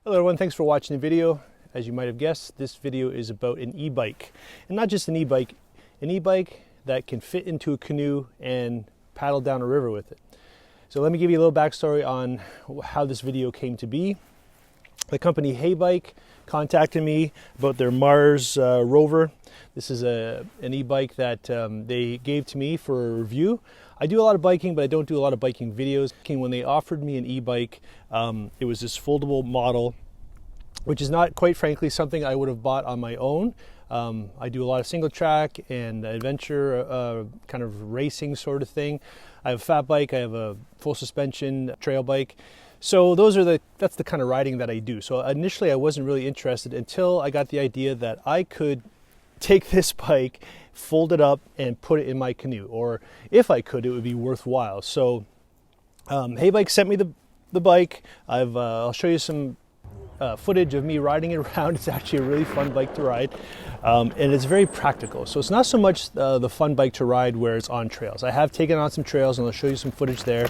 Hello everyone, thanks for watching the video. As you might have guessed, this video is about an e-bike. And not just an e-bike that can fit into a canoe and paddle down a river with it. So let me give you a little backstory on how this video came to be. The company Heybike contacted me about their Mars rover. This is an e-bike that they gave to me for a review. I do a lot of biking, but I don't do a lot of biking videos. When they offered me an e-bike, it was this foldable model, which is not, quite frankly, something I would have bought on my own. I do a lot of single track and adventure kind of racing sort of thing. I have a fat bike, I have a full suspension trail bike. So that's the kind of riding that I do. So initially I wasn't really interested until I got the idea that I could take this bike, fold it up and put it in my canoe, or if I could, it would be worthwhile. So Heybike sent me the bike. I'll show you some footage of me riding it around. It's actually a really fun bike to ride, and it's very practical. So it's not so much the fun bike to ride where it's on trails. I have taken on some trails and I'll show you some footage there.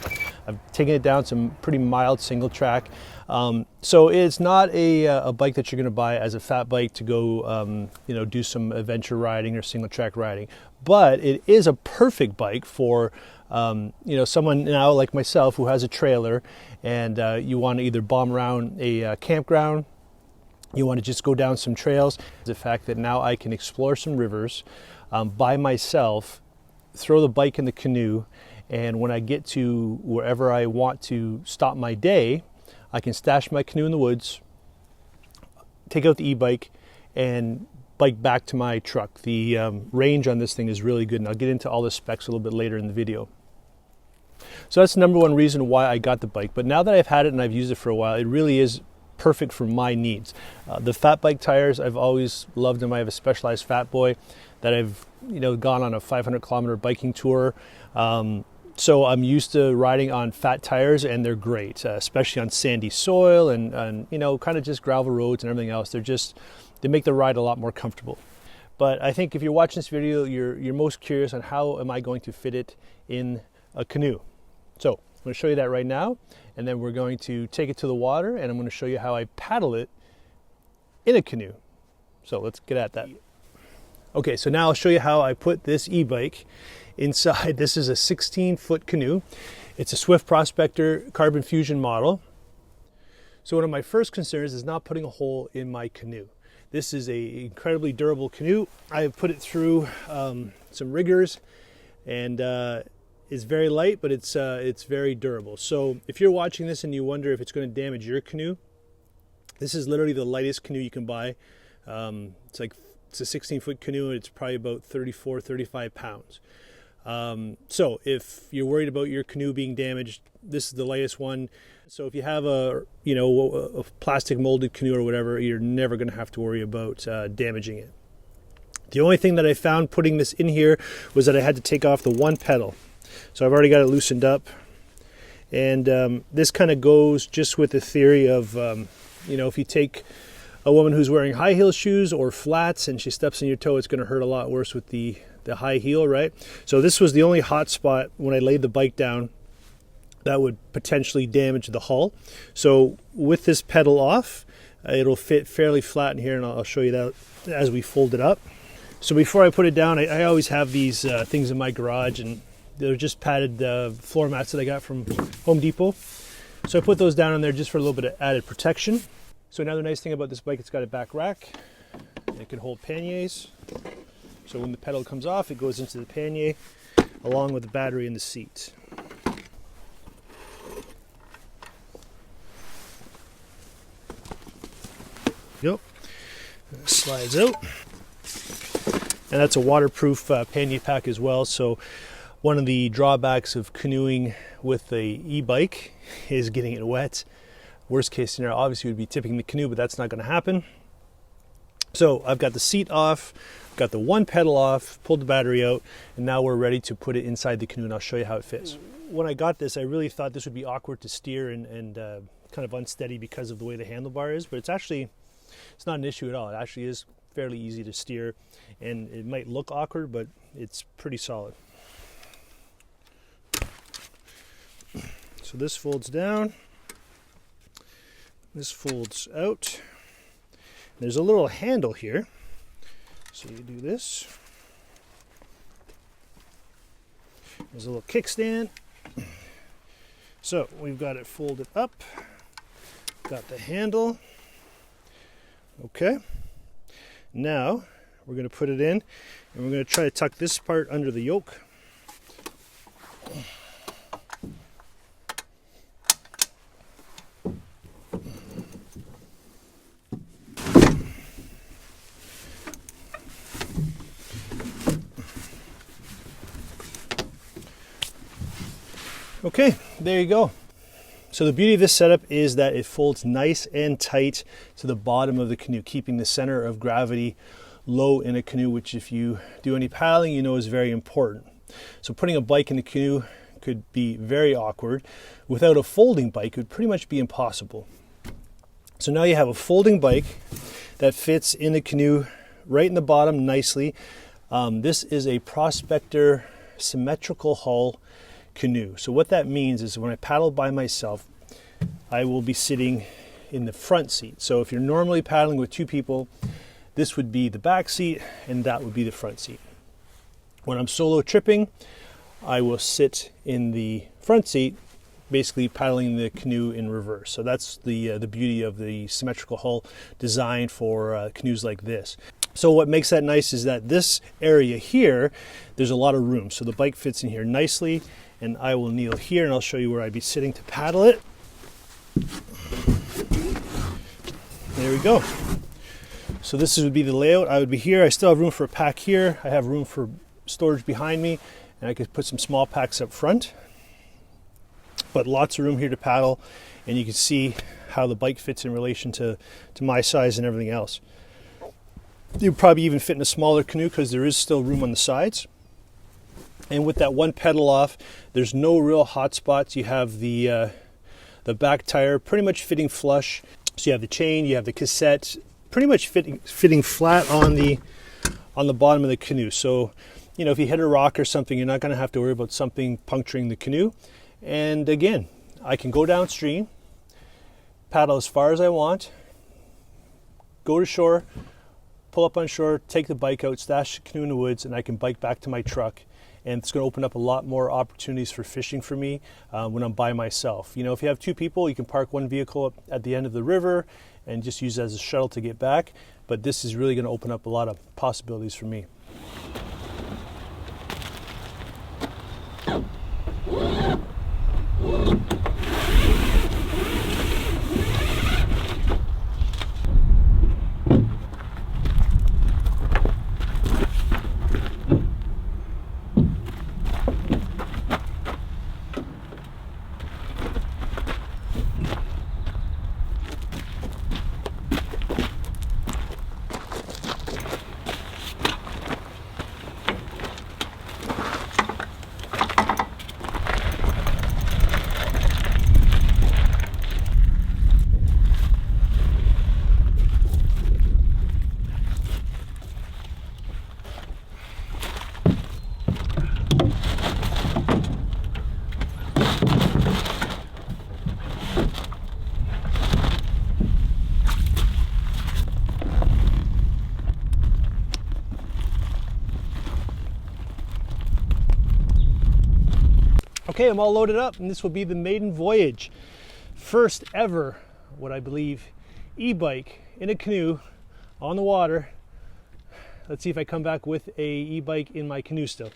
I've taken it down some pretty mild single track. So it's not a bike that you're going to buy as a fat bike to go do some adventure riding or single track riding, but it is a perfect bike for someone now like myself who has a trailer and you want to either bomb around a campground, you want to just go down some trails. The fact that now I can explore some rivers by myself, throw the bike in the canoe, and when I get to wherever I want to stop my day, I can stash my canoe in the woods, take out the e-bike, and bike back to my truck. The range on this thing is really good, and I'll get into all the specs a little bit later in the video. So that's the number one reason why I got the bike. But now that I've had it and I've used it for a while, it really is perfect for my needs. The fat bike tires, I've always loved them. I have a Specialized Fat Boy that I've gone on a 500-kilometer biking tour. So I'm used to riding on fat tires, and they're great, especially on sandy soil and kind of just gravel roads and everything else. They make the ride a lot more comfortable. But I think if you're watching this video, you're most curious on how am I going to fit it in a canoe. So I'm going to show you that right now, and then we're going to take it to the water, and I'm going to show you how I paddle it in a canoe. So let's get at that. Okay, so now I'll show you how I put this e-bike inside. This is a 16-foot canoe. It's a Swift Prospector Carbon Fusion model. So one of my first concerns is not putting a hole in my canoe. This is an incredibly durable canoe. I have put it through some rigors, and it's very light, but it's very durable. So if you're watching this and you wonder if it's going to damage your canoe, this is literally the lightest canoe you can buy. It's a 16-foot canoe, and it's probably about 35 pounds. So if you're worried about your canoe being damaged, this is the lightest one. So if you have a plastic molded canoe or whatever, you're never going to have to worry about damaging it. The only thing that I found putting this in here was that I had to take off the one pedal. So I've already got it loosened up, and this kind of goes just with the theory of if you take a woman who's wearing high heel shoes or flats and she steps on your toe, it's going to hurt a lot worse with the high heel, right? So this was the only hot spot when I laid the bike down that would potentially damage the hull. So with this pedal off, it'll fit fairly flat in here, and I'll show you that as we fold it up. So before I put it down, I always have these things in my garage, and they're just padded floor mats that I got from Home Depot. So I put those down in there just for a little bit of added protection. So another nice thing about this bike, it's got a back rack. It can hold panniers. So when the pedal comes off, it goes into the pannier along with the battery in the seat. Yep. It slides out. And that's a waterproof pannier pack as well. So one of the drawbacks of canoeing with the e-bike is getting it wet. Worst case scenario obviously would be tipping the canoe, but that's not going to happen. So I've got the seat off, got the one pedal off, pulled the battery out, and now we're ready to put it inside the canoe, and I'll show you how it fits. When I got this, I really thought this would be awkward to steer and kind of unsteady because of the way the handlebar is, but it's not an issue at all. It actually is fairly easy to steer, and it might look awkward, but it's pretty solid. So this folds down. This folds out. There's a little handle here. So you do this. There's a little kickstand. So we've got it folded up. Got the handle. Okay. Now we're going to put it in, and we're going to try to tuck this part under the yoke. Okay, there you go. So the beauty of this setup is that it folds nice and tight to the bottom of the canoe, keeping the center of gravity low in a canoe, which if you do any paddling, you know is very important. So putting a bike in the canoe could be very awkward. Without a folding bike, it would pretty much be impossible. So now you have a folding bike that fits in the canoe right in the bottom nicely. This is a Prospector symmetrical hull canoe. So what that means is when I paddle by myself, I will be sitting in the front seat. So if you're normally paddling with two people, this would be the back seat and that would be the front seat. When I'm solo tripping, I will sit in the front seat, basically paddling the canoe in reverse. So that's the beauty of the symmetrical hull design for canoes like this. So what makes that nice is that this area here, there's a lot of room. So the bike fits in here nicely, and I will kneel here and I'll show you where I'd be sitting to paddle it. There we go. So this would be the layout. I would be here. I still have room for a pack here. I have room for storage behind me, and I could put some small packs up front. But lots of room here to paddle, and you can see how the bike fits in relation to my size and everything else. You'd probably even fit in a smaller canoe because there is still room on the sides. And with that one pedal off, there's no real hot spots. You have the back tire pretty much fitting flush. So you have the chain, you have the cassette, pretty much fitting flat on the bottom of the canoe. So, you know, if you hit a rock or something, you're not going to have to worry about something puncturing the canoe. And again, I can go downstream, paddle as far as I want, go to shore, pull up on shore, take the bike out, stash the canoe in the woods, and I can bike back to my truck. And it's going to open up a lot more opportunities for fishing for me when I'm by myself. You know, if you have two people, you can park one vehicle at the end of the river and just use it as a shuttle to get back. But this is really going to open up a lot of possibilities for me. Okay, I'm all loaded up, and this will be the maiden voyage. First ever, what I believe, e-bike in a canoe on the water. Let's see if I come back with a e-bike in my canoe still.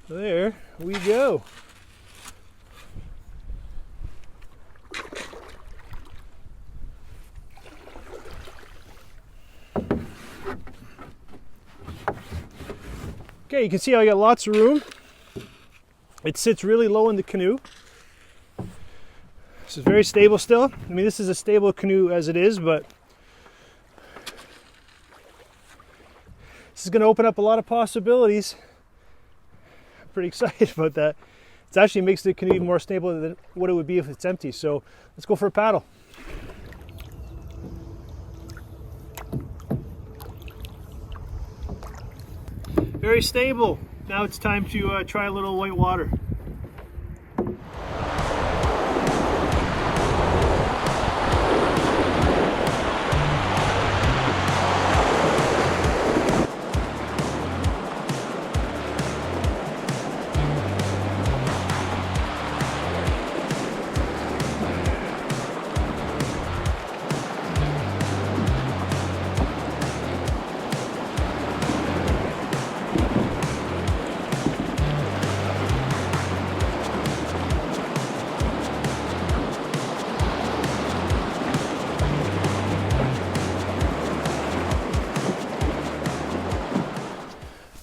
There we go. Okay, you can see I got lots of room. It sits really low in the canoe. This is very stable still. I mean, this is a stable canoe as it is, but this is going to open up a lot of possibilities. Pretty excited about that. It actually makes the canoe even more stable than what it would be if it's empty. So let's go for a paddle. Very stable. Now it's time to try a little white water.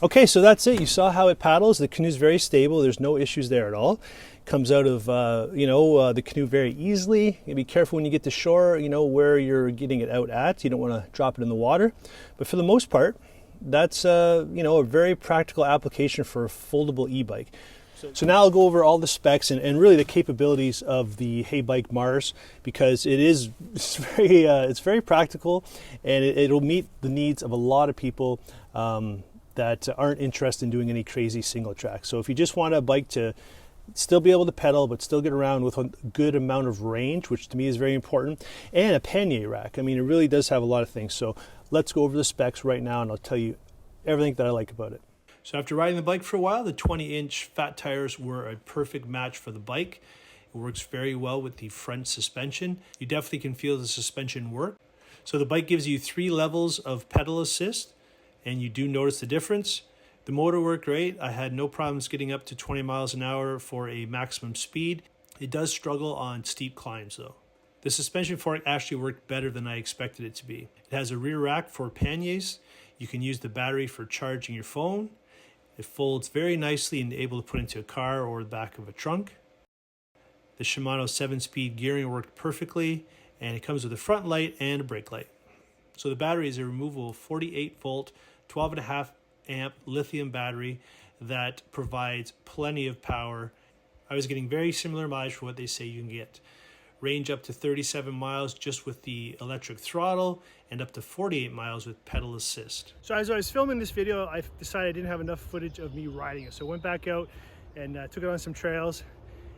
Okay, so that's it. You saw how it paddles. The canoe's very stable. There's no issues there at all. Comes out of the canoe very easily. You be careful when you get to shore, where you're getting it out at. You don't want to drop it in the water. But for the most part, that's a very practical application for a foldable e-bike. So now I'll go over all the specs and really the capabilities of the Heybike Mars, because it's very practical, and it'll meet the needs of a lot of people that aren't interested in doing any crazy single track. So if you just want a bike to still be able to pedal but still get around with a good amount of range, which to me is very important, and a pannier rack. I mean, it really does have a lot of things. So let's go over the specs right now and I'll tell you everything that I like about it. So after riding the bike for a while, the 20-inch fat tires were a perfect match for the bike. It works very well with the front suspension. You definitely can feel the suspension work. So the bike gives you 3 levels of pedal assist, and you do notice the difference. The motor worked great. I had no problems getting up to 20 miles an hour for a maximum speed. It does struggle on steep climbs though. The suspension fork actually worked better than I expected it to be. It has a rear rack for panniers. You can use the battery for charging your phone. It folds very nicely and able to put into a car or the back of a trunk. The Shimano 7-speed gearing worked perfectly, and it comes with a front light and a brake light. So the battery is a removable 48-volt, 12.5 amp lithium battery that provides plenty of power. I was getting very similar mileage for what they say you can get. Range up to 37 miles just with the electric throttle, and up to 48 miles with pedal assist. So as I was filming this video, I decided I didn't have enough footage of me riding it. So I went back out and took it on some trails.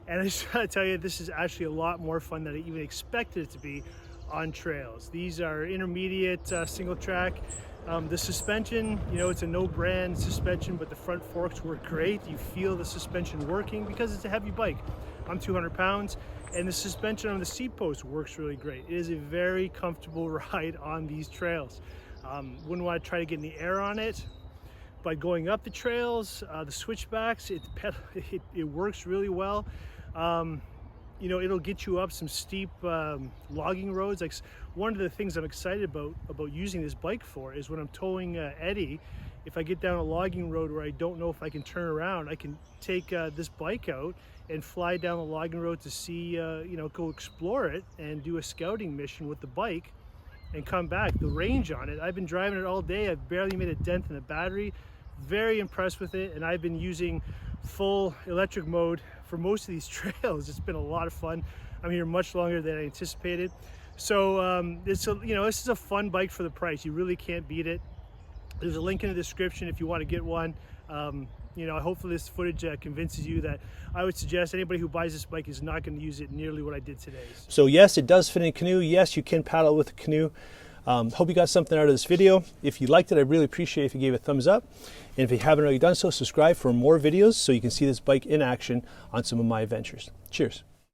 And I just gotta tell you, this is actually a lot more fun than I even expected it to be on trails. These are intermediate single track. The suspension, it's a no brand suspension, but the front forks work great. You feel the suspension working because it's a heavy bike. I'm 200 pounds, and the suspension on the seat post works really great. It is a very comfortable ride on these trails. Wouldn't want to try to get any air on it, but going up the trails, the switchbacks, it works really well. It'll get you up some steep logging roads. Like, one of the things I'm excited about using this bike for is when I'm towing Eddie, if I get down a logging road where I don't know if I can turn around, I can take this bike out and fly down the logging road to see, go explore it and do a scouting mission with the bike and come back. The range on it, I've been driving it all day. I've barely made a dent in the battery. Very impressed with it, and I've been using full electric mode for most of these trails. It's been a lot of fun. I'm here much longer than I anticipated. So this is a fun bike for the price. You really can't beat it. There's a link in the description if you want to get one. Hopefully this footage convinces you that I would suggest anybody who buys this bike is not going to use it nearly what I did today. So yes, it does fit in a canoe. Yes, you can paddle with a canoe. Hope you got something out of this video. If you liked it, I'd really appreciate it if you gave it a thumbs up. And if you haven't already done so, subscribe for more videos so you can see this bike in action on some of my adventures. Cheers.